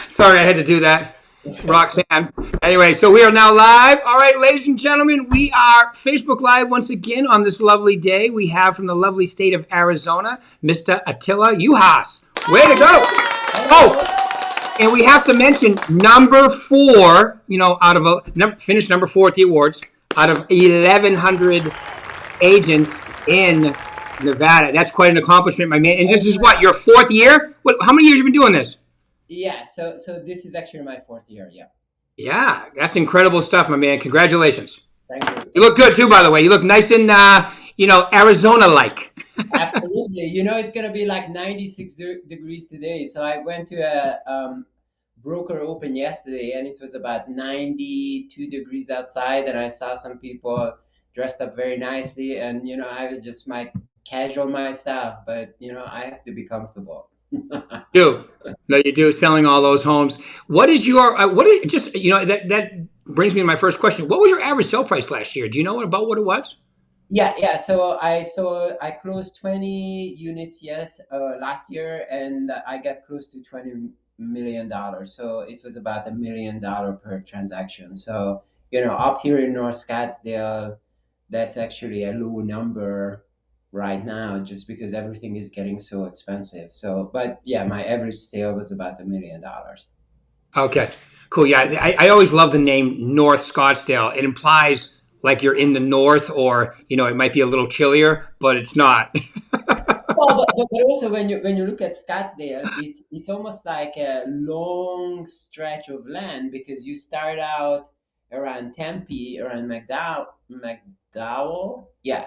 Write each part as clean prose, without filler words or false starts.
Sorry, I had to do that, Roxanne. Anyway, so we are now live. All right, ladies and gentlemen, we are Facebook Live once again on this lovely day. We have from the lovely state of Arizona, Mr. Attila Juhasz. Way to go! Oh, and we have to mention number four. Out of finished number four at the awards out of 1,100 agents in Nevada. That's quite an accomplishment, my man. And this is what, your fourth year? How many years have you been doing this? Yeah, so this is actually my fourth year. Yeah, Yeah, that's incredible stuff, my man. Congratulations. thank you. You look good too, by the way. You look nice and Arizona-like. Absolutely. It's gonna be like 96 degrees today. So I went to a broker open yesterday, and it was about 92 degrees outside, and I saw some people dressed up very nicely, and I was just my casual myself, but I have to be comfortable. You, no, you do selling all those homes. What is your what is just that brings me to my first question. What was your average sale price last year? Do you know about what it was? Yeah. So I closed 20 units, yes, last year, and I got close to $20 million. So it was about $1 million per transaction. So up here in North Scottsdale, that's actually a low number right now, just because everything is getting so expensive. So, but yeah, my average sale was about $1 million. Okay, cool. Yeah, I always love the name North Scottsdale. It implies like you're in the north, or it might be a little chillier, but it's not. Well, but also when you look at Scottsdale, it's almost like a long stretch of land, because you start out around Tempe, around McDowell, yeah,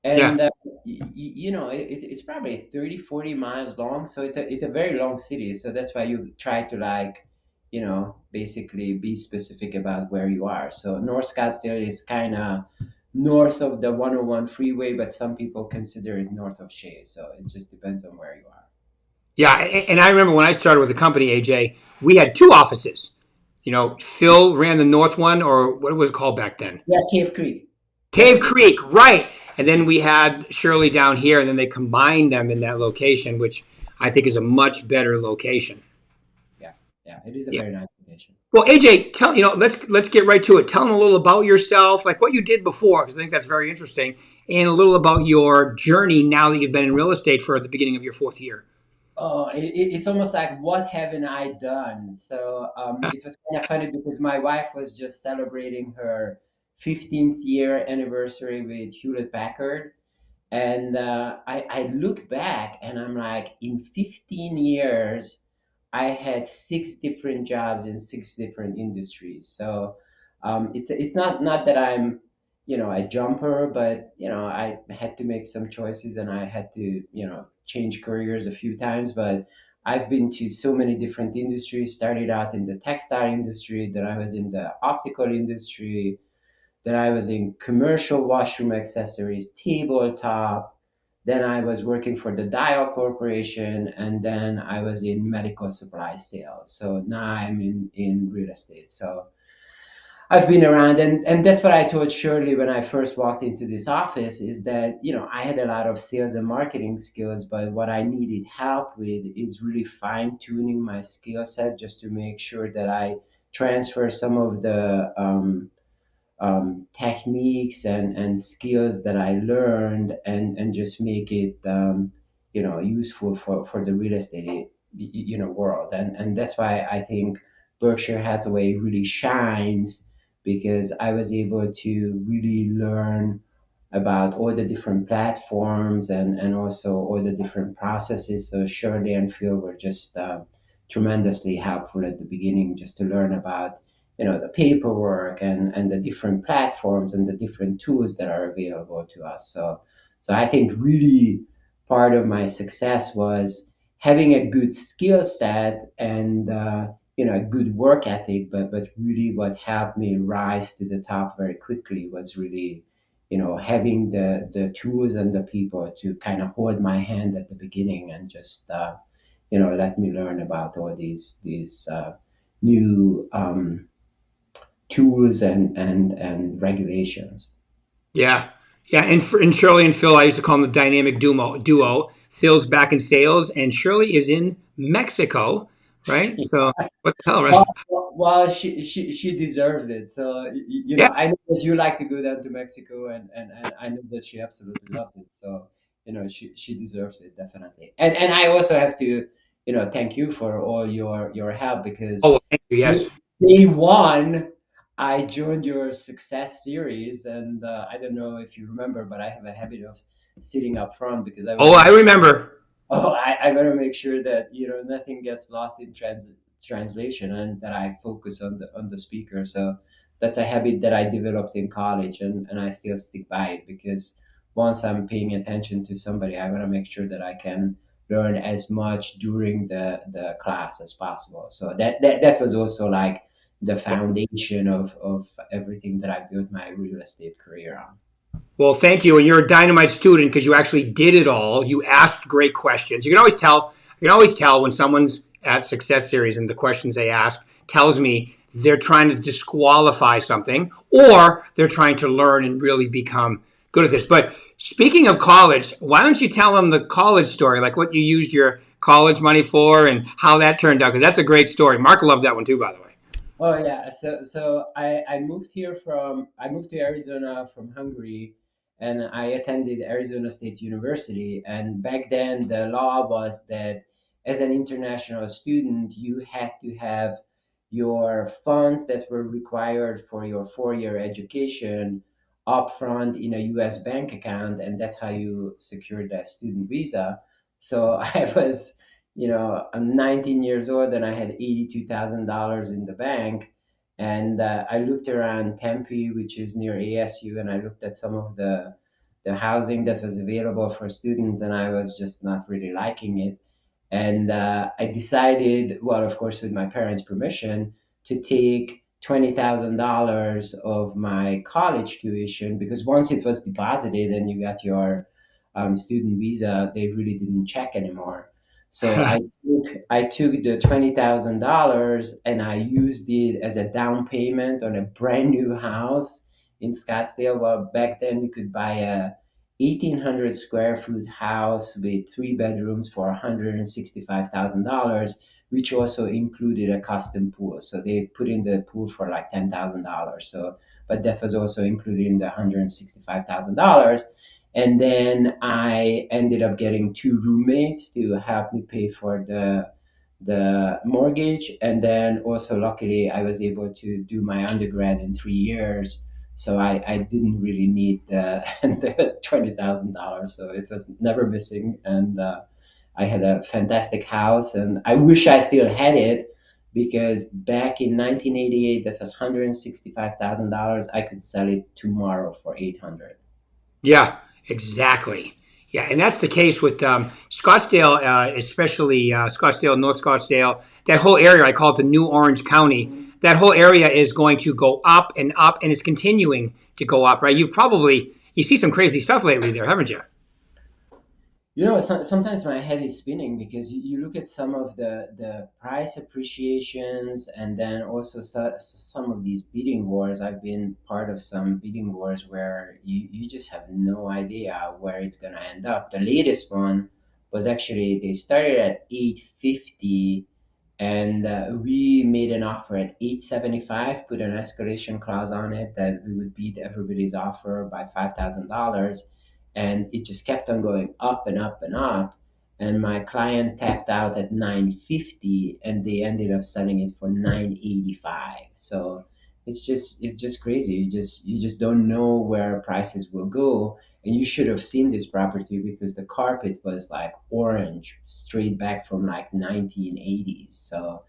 Yeah. and it's probably 30, 40 miles long, so it's a very long city. So that's why you try to, like, basically be specific about where you are. So North Scottsdale is kind of north of the 101 freeway, but some people consider it north of Shea. So it just depends on where you are. Yeah, and I remember when I started with the company, AJ, we had two offices. Phil ran the north one, or what was it called back then? Yeah, Cave Creek. Cave Creek, right. And then we had Shirley down here, and then they combined them in that location, which I think is a much better location. Yeah, yeah, it is a Yeah. very nice location. Well, AJ, let's get right to it. Tell them a little about yourself, like what you did before, because I think that's very interesting, and a little about your journey now that you've been in real estate for the beginning of your fourth year. Oh, it's almost like, what haven't I done? So it was kind of funny, because my wife was just celebrating her 15th year anniversary with Hewlett Packard. And I look back and I'm like, in 15 years, I had six different jobs in six different industries. So it's not that I'm a jumper, but I had to make some choices, and I had to change careers a few times. But I've been to so many different industries. Started out in the textile industry, then I was in the optical industry, then I was in commercial washroom accessories, tabletop. Then I was working for the Dial Corporation, and then I was in medical supply sales. So now I'm in real estate. So I've been around, and that's what I told Shirley when I first walked into this office, is that I had a lot of sales and marketing skills, but what I needed help with is really fine tuning my skill set, just to make sure that I transfer some of the techniques and skills that I learned, and just make it useful for the real estate world. And that's why I think Berkshire Hathaway really shines, because I was able to really learn about all the different platforms, and also all the different processes. So Shirley and Phil were just tremendously helpful at the beginning, just to learn about the paperwork, and the different platforms and the different tools that are available to us. So I think really part of my success was having a good skill set, and a good work ethic. But really, what helped me rise to the top very quickly was really having the tools and the people to kind of hold my hand at the beginning, and just let me learn about all these new tools and regulations. Yeah. Yeah, and Shirley and Phil, I used to call them the dynamic duo. Phil's back in sales, and Shirley is in Mexico, right? So what the hell, right? Well, she deserves it. So Yeah. I know that you like to go down to Mexico, and I know that she absolutely loves it. So she deserves it definitely. And I also have to thank you for all your help because Oh, thank you. day Yes. day one I joined your success series, and I don't know if you remember, but I have a habit of sitting up front because I want Oh, to I make remember. I better make sure that nothing gets lost in translation, and that I focus on the speaker. So that's a habit that I developed in college, and I still stick by it because once I'm paying attention to somebody, I want to make sure that I can learn as much during the class as possible. So that was also like the foundation of everything that I built my real estate career on. Well, thank you. And you're a dynamite student because you actually did it all. You asked great questions. You can always tell. You can always tell when someone's at Success Series and the questions they ask tells me they're trying to disqualify something or they're trying to learn and really become good at this. But speaking of college, why don't you tell them the college story, like what you used your college money for and how that turned out? Because that's a great story. Mark loved that one too, by the way. Oh yeah, so I moved to Arizona from Hungary, and I attended Arizona State University. And back then, the law was that as an international student, you had to have your funds that were required for your 4 year education upfront in a U.S. bank account, and that's how you secured a student visa. So I was I'm 19 years old and I had $82,000 in the bank. And I looked around Tempe, which is near ASU, and I looked at some of the housing that was available for students, and I was just not really liking it. And I decided, well, of course, with my parents' permission, to take $20,000 of my college tuition because once it was deposited and you got your student visa, they really didn't check anymore. So I took the $20,000 and I used it as a down payment on a brand new house in Scottsdale. Well, back then you could buy a 1,800 square foot house with 3 bedrooms for $165,000, which also included a custom pool. So they put in the pool for like $10,000. So, but that was also included in the $165,000. And then I ended up getting two roommates to help me pay for the mortgage, and then also luckily I was able to do my undergrad in 3 years, so I didn't really need the, the $20,000, so it was never missing. And I had a fantastic house, and I wish I still had it because back in 1988 that was $165,000. I could sell it tomorrow for 800. Yeah, exactly. Yeah, and that's the case with Scottsdale, especially Scottsdale, North Scottsdale. That whole area, I call it the New Orange County. That whole area is going to go up, and it's continuing to go up. Right? You see some crazy stuff lately there, haven't you? Sometimes my head is spinning because you look at some of the price appreciations, and then also some of these bidding wars. I've been part of some bidding wars where you just have no idea where it's going to end up. The latest one was actually they started at 850, and we made an offer at 875, put an escalation clause on it that we would beat everybody's offer by $5,000, and it just kept on going up and up and up. And my client tapped out at 950, and they ended up selling it for 985. So it's just crazy. You just don't know where prices will go. And you should have seen this property because the carpet was like orange straight back from like 1980s. So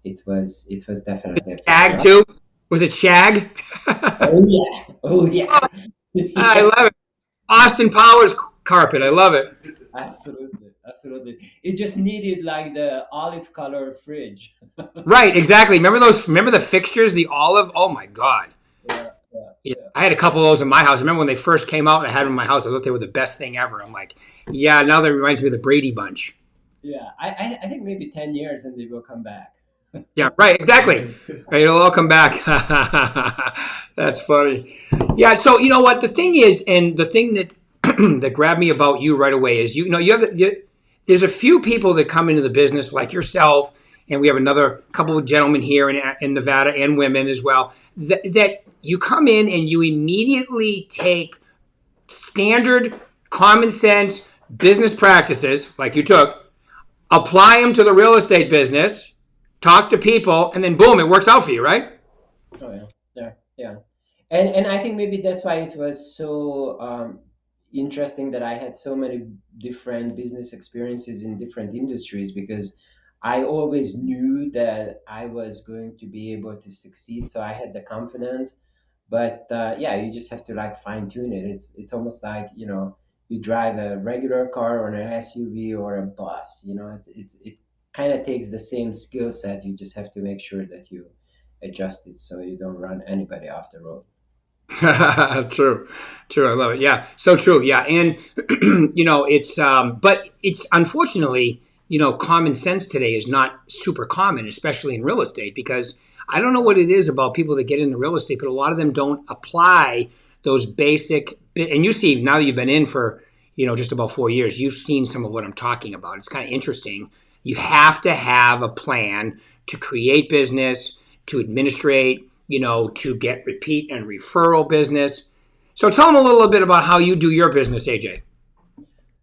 it was definitely a Shag fantastic. too. Was it Shag? Oh yeah, oh yeah. I Yeah. love it. Austin Powers carpet. I love it. Absolutely, absolutely. It just needed like the olive color fridge. Right, exactly. Remember those? Remember the fixtures, the olive? Oh my god. Yeah, yeah, Yeah, yeah, I had a couple of those in my house. I remember when they first came out and I had them in my house. I thought they were the best thing ever. I'm like, yeah, now that reminds me of the Brady Bunch. yeah. I think maybe 10 years and they will come back. Yeah, right, exactly. Right, it'll all come back. That's funny. Yeah, so you know what the thing is, and the thing that that grabbed me about you right away is you know there's a few people that come into the business like yourself, and we have another couple of gentlemen here in Nevada and women as well that you come in and you immediately take standard common sense business practices like you took, apply them to the real estate business, talk to people, and then boom, it works out for you, right? Oh yeah, yeah, yeah. And I think maybe that's why it was so interesting that I had so many different business experiences in different industries, because I always knew that I was going to be able to succeed. So I had the confidence. But yeah, you just have to like fine tune it. It's almost like, you drive a regular car or an SUV or a bus. It kind of takes the same skill set. You just have to make sure that you adjust it so you don't run anybody off the road. True, true. I love it. Yeah, so true. Yeah, and it's but it's unfortunately, common sense today is not super common, especially in real estate, because I don't know what it is about people that get into real estate, but a lot of them don't apply those basic. And you see now that you've been in for just about 4 years, you've seen some of what I'm talking about. It's kind of interesting. You have to have a plan to create business, to administrate, to get repeat and referral business. So tell them a little bit about how you do your business, AJ.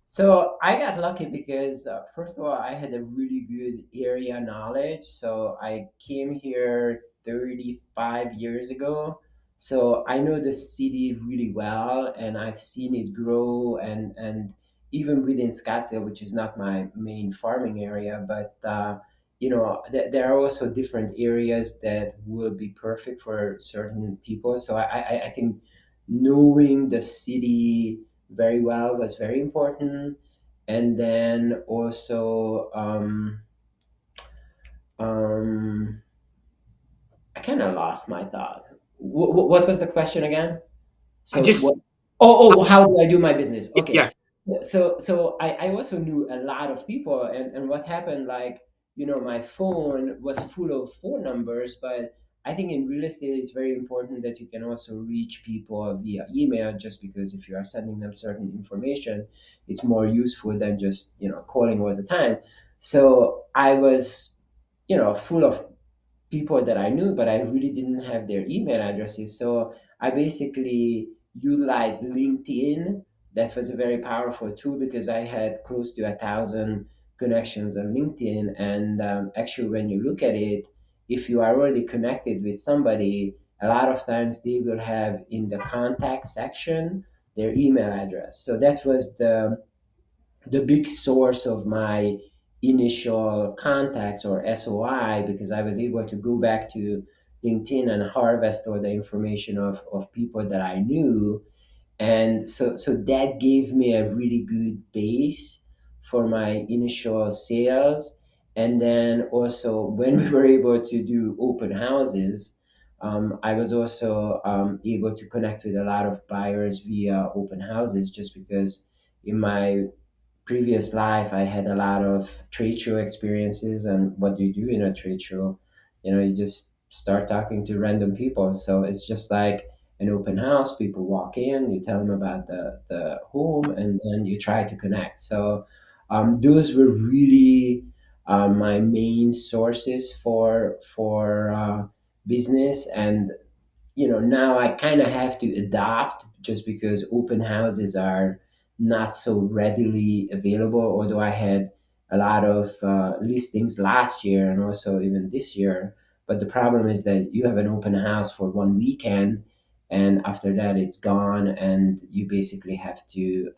So I got lucky because, first of all, I had a really good area knowledge. So I came here 35 years ago. So I know the city really well, and I've seen it grow, and even within Scottsdale, which is not my main farming area, but there are also different areas that would be perfect for certain people. So I think knowing the city very well was very important. And then also, um, I kind of lost my thought. What was the question again? I So just what? Oh, how do I do my business? Okay. yeah. So I also knew a lot of people, and what happened, like, my phone was full of phone numbers, but I think in real estate it's very important that you can also reach people via email, just because if you are sending them certain information, it's more useful than just, calling all the time. So I was, full of people that I knew, but I really didn't have their email addresses. So I basically utilized LinkedIn. That was a very powerful tool because I had close to 1,000 connections on LinkedIn. And actually, when you look at it, if you are already connected with somebody, a lot of times they will have in the contact section their email address. So that was the big source of my initial contacts, or SOI, because I was able to go back to LinkedIn and harvest all the information of people that I knew. And so that gave me a really good base for my initial sales. And then also, when we were able to do open houses, I was also able to connect with a lot of buyers via open houses, just because in my previous life I had a lot of trade show experiences. And what do you do in a trade show? You just start talking to random people. So it's just like an open house. People walk in, you tell them about the home, and then you try to connect. So those were really my main sources for business. And now I kind of have to adapt, just because open houses are not so readily available. Although I had a lot of listings last year and also even this year. But the problem is that you have an open house for one weekend, and after that it's gone, and you basically have to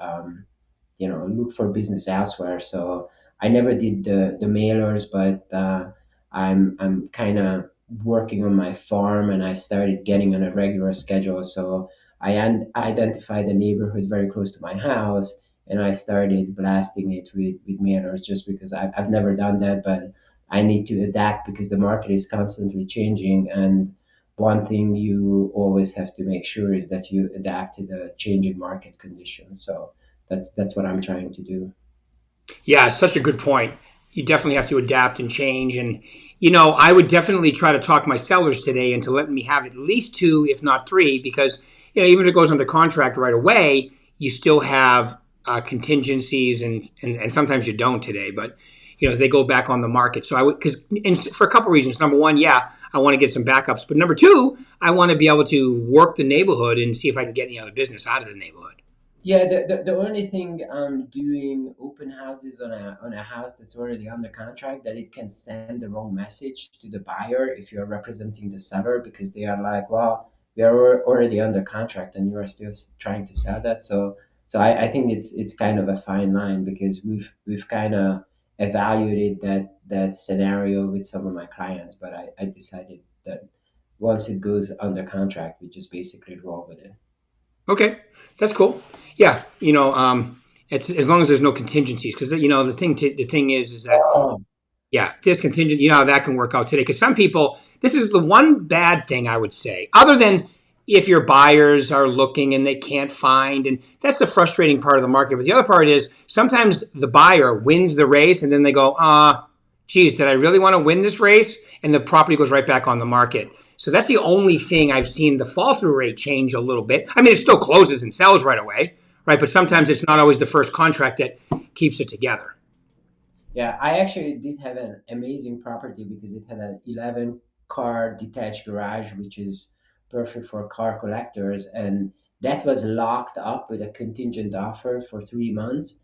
look for business elsewhere. So I never did the mailers, but I'm kind of working on my farm, and I started getting on a regular schedule. So identified a neighborhood very close to my house, and I started blasting it with mailers, just because I've never done that. But I need to adapt because the market is constantly changing. And one thing you always have to make sure is that you adapt to the changing market conditions. So that's what I'm trying to do. Yeah, such a good point. you definitely have to adapt and change. And I would definitely try to talk my sellers today into letting me have at least two, if not three, because even if it goes under contract right away, you still have contingencies, and sometimes you don't today. But they go back on the market. So I would, because for a couple reasons. Number one, yeah, I want to get some backups, but number two, I want to be able to work the neighborhood and see if I can get any other business out of the neighborhood. Yeah, the only thing doing open houses on a house that's already under contract, that it can send the wrong message to the buyer if you're representing the seller, because they are like, well, we are already under contract and you are still trying to sell that. So I think it's kind of a fine line, because we've kind of evaluated that scenario with some of my clients, but I decided that once it goes under contract, we just basically roll with it. Okay, that's cool. Yeah, it's as long as there's no contingencies, because the thing is that Oh, yeah, there's contingent. You know how that can work out today, because some people. This is the one bad thing I would say, other than if your buyers are looking and they can't find, and that's the frustrating part of the market. But the other part is sometimes the buyer wins the race, and then they go, geez, did I really want to win this race? And the property goes right back on the market. So that's the only thing I've seen the fall through rate change a little bit. I mean, it still closes and sells right away, right? But sometimes it's not always the first contract that keeps it together. yeah, I actually did have an amazing property because it had an 11 car detached garage, which is perfect for car collectors. And that was locked up with a contingent offer for 3 months.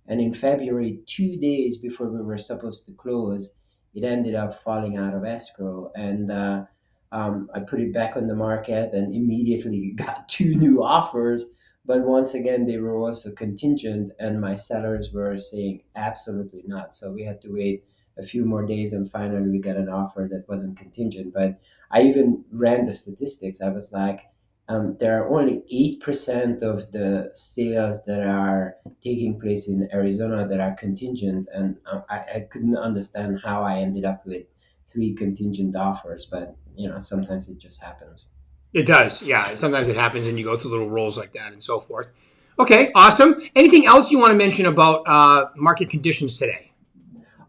And in February, 2 days before we were supposed to close, it ended up falling out of escrow. And I put it back on the market and immediately got two new offers. But once again, they were also contingent, and my sellers were saying absolutely not. So we had to wait a few more days, and finally we got an offer that wasn't contingent. But I even ran the statistics. I was like, there are only 8% of the sales that are taking place in Arizona that are contingent. And I couldn't understand how I ended up with three contingent offers. But, sometimes it just happens. It does, yeah. Sometimes it happens, and you go through little roles like that and so forth. Okay, awesome. Anything else you want to mention about market conditions today?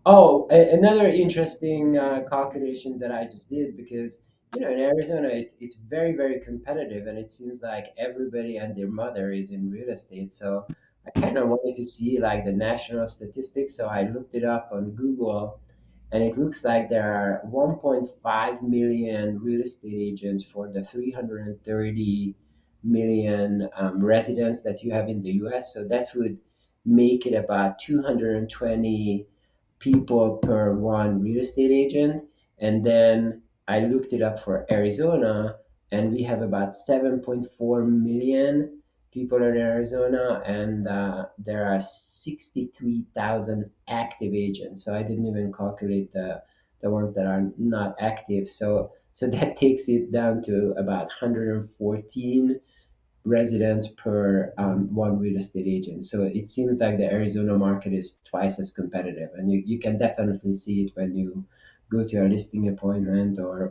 Oh, another interesting calculation that I just did, because in Arizona it's very very competitive, and it seems like everybody and their mother is in real estate. So I kind of wanted to see like the national statistics. So I looked it up on Google, and it looks like there are 1.5 million real estate agents for the 330 million residents that you have in the U.S. So that would make it about 220 people per one real estate agent. And then I looked it up for Arizona, and we have about 7.4 million people in Arizona, and there are 63,000 active agents. So I didn't even calculate the ones that are not active. So that takes it down to about 114 residents per one real estate agent. So it seems like the Arizona market is twice as competitive, and you can definitely see it when you go to a listing appointment, or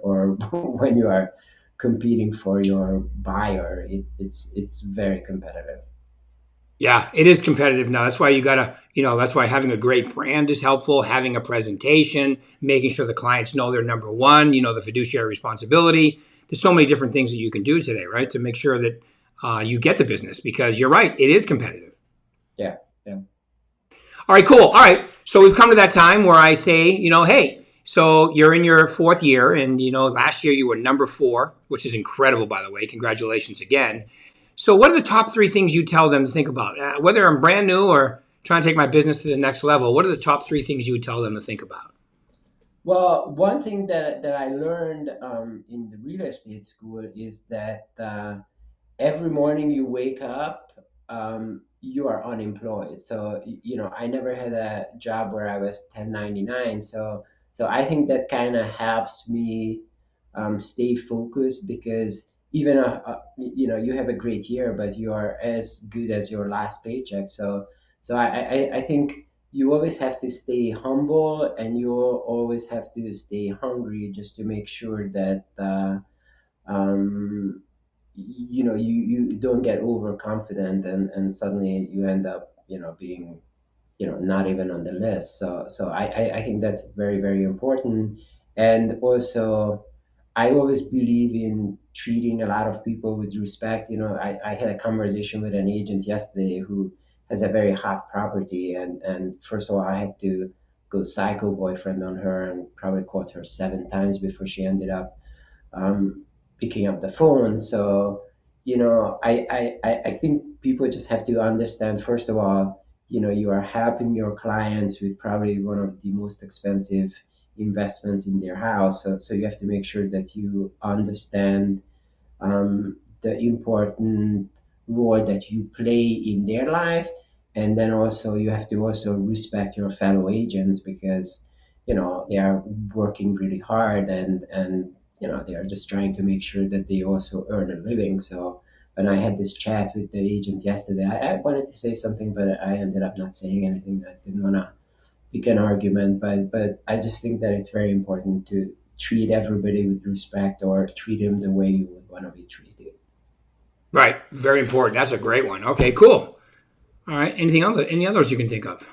when you are competing for your buyer. It's very competitive. Yeah, it is competitive now. That's why that's why having a great brand is helpful, having a presentation, making sure the clients know they're number one, the fiduciary responsibility. There's so many different things that you can do today, right, to make sure that you get the business, because you're right, it is competitive. Yeah, yeah. All right, cool. All right. So we've come to that time where I say, hey, so you're in your fourth year, and last year you were number four, which is incredible, by the way. Congratulations again. So what are the top three things you tell them to think about? Whether I'm brand new or trying to take my business to the next level, what are the top three things you would tell them to think about? Well, one thing that I learned in the real estate school is that every morning you wake up, you are unemployed. So I never had a job where I was 1099. So I think that kind of helps me stay focused, because even you have a great year, but you are as good as your last paycheck. So I think you always have to stay humble, and you always have to stay hungry, just to make sure that um, you don't get overconfident, and suddenly you end up being not even on the list. So I think that's very, very important. And also, I always believe in treating a lot of people with respect. I had a conversation with an agent yesterday who has a very hot property, and first of all, I had to go psycho boyfriend on her and probably caught her 7 times before she ended up um, picking up the phone. So, I think people just have to understand, first of all, you are helping your clients with probably one of the most expensive investments in their house. So you have to make sure that you understand the important role that you play in their life, and then also you have to also respect your fellow agents because they are working really hard, and they are just trying to make sure that they also earn a living. So when I had this chat with the agent yesterday, I wanted to say something, but I ended up not saying anything. I didn't want to pick an argument, but I just think that it's very important to treat everybody with respect, or treat them the way you would want to be treated. Right. Very important. That's a great one. Okay, cool. All right. Any others you can think of?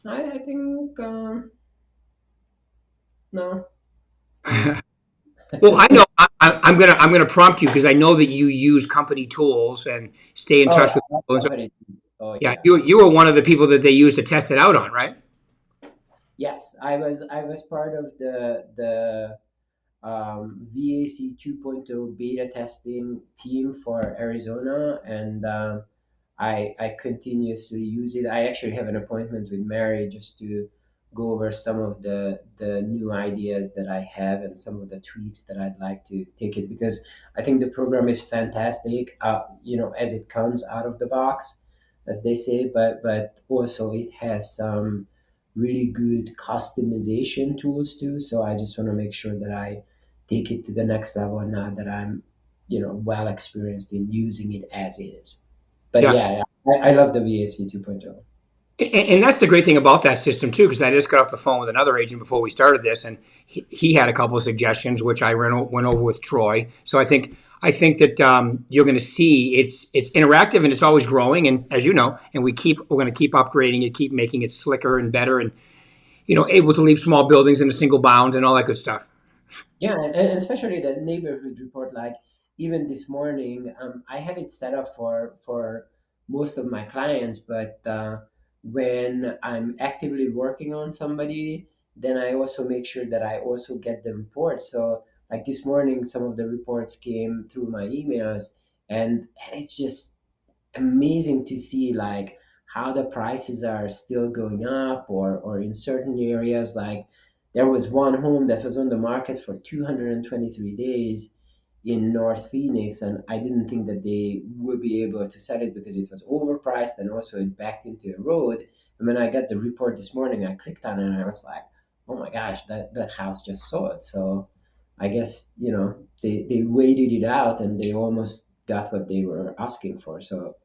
I think no. Well, I know I'm gonna prompt you because I know that you use company tools and stay in Oh, touch with people. And so, somebody. Oh yeah, yeah. you were one of the people that they used to test it out on, right? Yes, I was part of the VAC 2.0 beta testing team for Arizona, and I continuously use it. I actually have an appointment with Mary just to go over some of the new ideas that I have and some of the tweaks that I'd like to take it, because I think the program is fantastic. As it comes out of the box, as they say, but also it has some really good customization tools too. So I just want to make sure that I take it to the next level now that I'm well experienced in using it as is. But Yeah. yeah, I love the VAC 2.0. And that's the great thing about that system too, because I just got off the phone with another agent before we started this, and he had a couple of suggestions, which I went over with Troy. So I think that you're going to see it's interactive and it's always growing, and as you know, and we're going to keep upgrading it, keep making it slicker and better, and able to leave small buildings in a single bound and all that good stuff. Yeah, and especially the neighborhood report. Like even this morning, I have it set up for most of my clients, but when I'm actively working on somebody, then I also make sure that I also get the reports. So like this morning, some of the reports came through my emails, and it's just amazing to see like how the prices are still going up, or in certain areas, like there was one home that was on the market for 223 days in North Phoenix, and I didn't think that they would be able to sell it because it was overpriced, and also it backed into a road. And when I got the report this morning, I clicked on it and I was like, oh my gosh, that house just sold. So I guess they waited it out and they almost got what they were asking for. So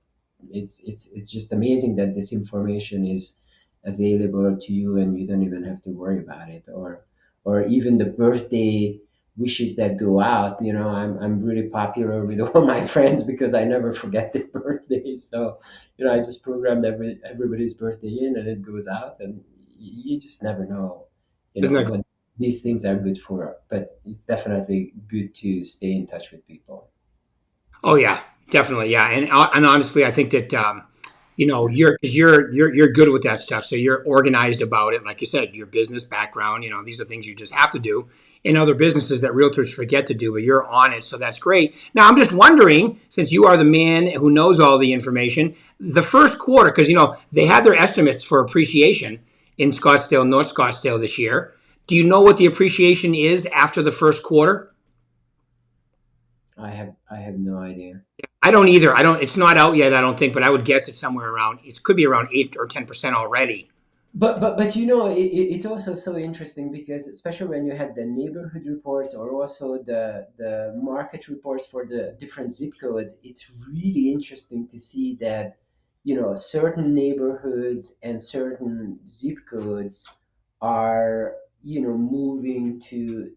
it's just amazing that this information is available to you and you don't even have to worry about it, or even the birthday wishes that go out. I'm really popular with all my friends because I never forget their birthdays. So I just programmed everybody's birthday in, and it goes out, and you just never know Isn't that? what these things are good for. But it's definitely good to stay in touch with people. Oh yeah, definitely, yeah. And honestly, I think that you're good with that stuff, so you're organized about it. Like you said, your business background, these are things you just have to do. In other businesses that realtors forget to do, but you're on it, so that's great. Now, I'm just wondering, since you are the man who knows all the information, the first quarter, because they had their estimates for appreciation in Scottsdale, North Scottsdale this year. Do you know what the appreciation is after the first quarter? I have no idea. I don't either. I don't. It's not out yet. I don't think, but I would guess it's somewhere around. It could be around 8 or 10% already. But it's also so interesting because especially when you have the neighborhood reports, or also the market reports for the different zip codes, it's really interesting to see that certain neighborhoods and certain zip codes are moving to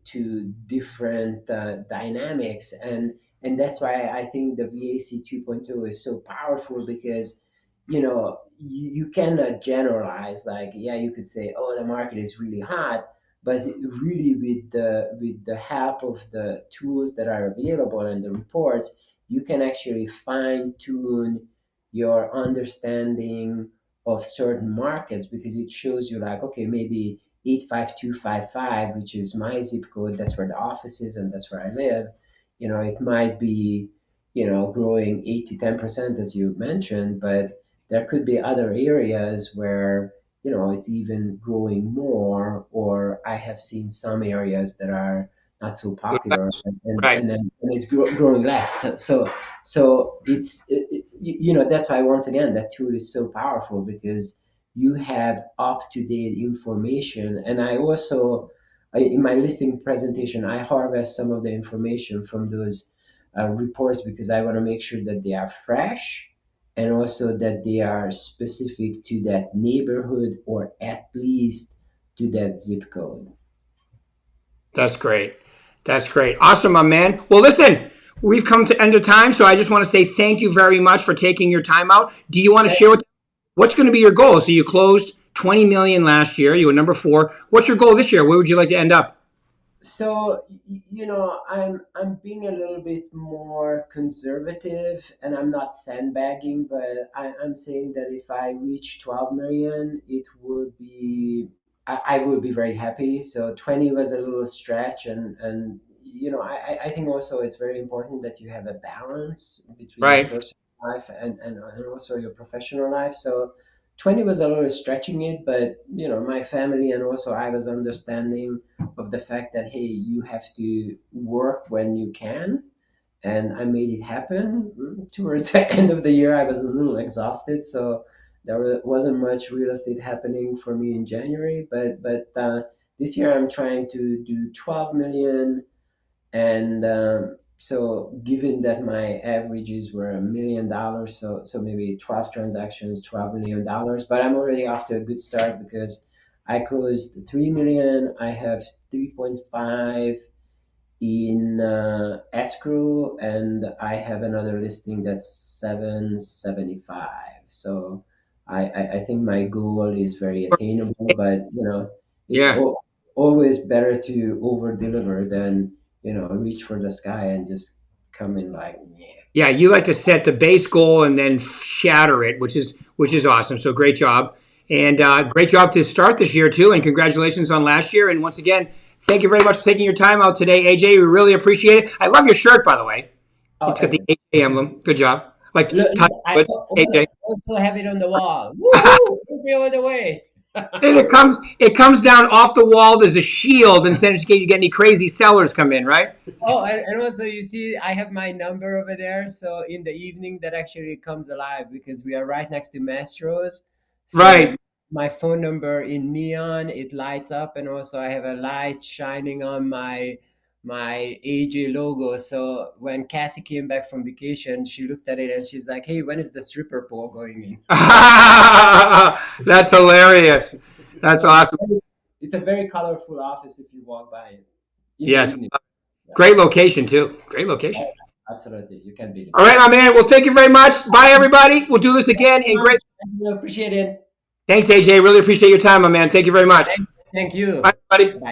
different dynamics, and that's why I think the VAC 2.0 is so powerful, because you cannot generalize, like, yeah, you could say, oh, the market is really hot, but really with the help of the tools that are available and the reports, you can actually fine tune your understanding of certain markets, because it shows you, like, okay, maybe 85255, which is my zip code, that's where the office is and that's where I live. It might be, growing 8 to 10%, as you mentioned, but there could be other areas where, it's even growing more, or I have seen some areas that are not so popular, Right. and it's growing less. So that's why, once again, that tool is so powerful, because you have up to date information. And I also, in my listing presentation, I harvest some of the information from those reports, because I want to make sure that they are fresh, and also that they are specific to that neighborhood, or at least to that zip code. That's great. That's great. Awesome, my man. Well, listen, we've come to end of time, so I just want to say thank you very much for taking your time out. Do you want to share what's going to be your goal? So you closed 20 million last year. You were number 4. What's your goal this year? Where would you like to end up? So I'm being a little bit more conservative, and I'm not sandbagging, but I'm saying that if I reach 12 million, it would be I would be very happy. So 20 was a little stretch, and I think also it's very important that you have a balance between your Right. personal life and also your professional life. So 20 was a little stretching it, but my family and also I was understanding of the fact that, hey, you have to work when you can, and I made it happen. Towards the end of the year, I was a little exhausted, so wasn't much real estate happening for me in January. But this year I'm trying to do 12 million, and so given that my averages were $1 million, so maybe 12 transactions, $12 million. But I'm already off to a good start, because I closed 3 million. I have 3.5 in escrow, and I have another listing that's 775. So I think my goal is very attainable, but it's Yeah. always better to over deliver than reach for the sky and just come in like, yeah. Yeah, you like to set the base goal and then shatter it, which is awesome. So great job, and great job to start this year too. And congratulations on last year. And once again, thank you very much for taking your time out today, AJ. We really appreciate it. I love your shirt, by the way. Oh, It's got thank the you. AJ emblem. Good job. Like Look, Ty I Wood, AJ. also have it on the wall. Woohoo! Every other way. And it comes down off the wall as a shield instead of in case you get any crazy sellers come in, right? Oh, and also, you see, I have my number over there. So in the evening, that actually comes alive, because we are right next to Mastro's. So Right. my phone number in neon, it lights up, and also I have a light shining on my AJ logo. So when Cassie came back from vacation, she looked at it and she's like, "Hey, when is the stripper pole going in?" That's hilarious. That's So awesome. it's a very colorful office if you walk by it in the Yes. evening. Yeah, Great location too. Great location. absolutely, you can beat it. All right, my man. Well, thank you very much. Bye, everybody. We'll do this again. And great. I appreciate it. Thanks, AJ. Really appreciate your time, my man. Thank you very much. Thank you. Bye, everybody. Bye.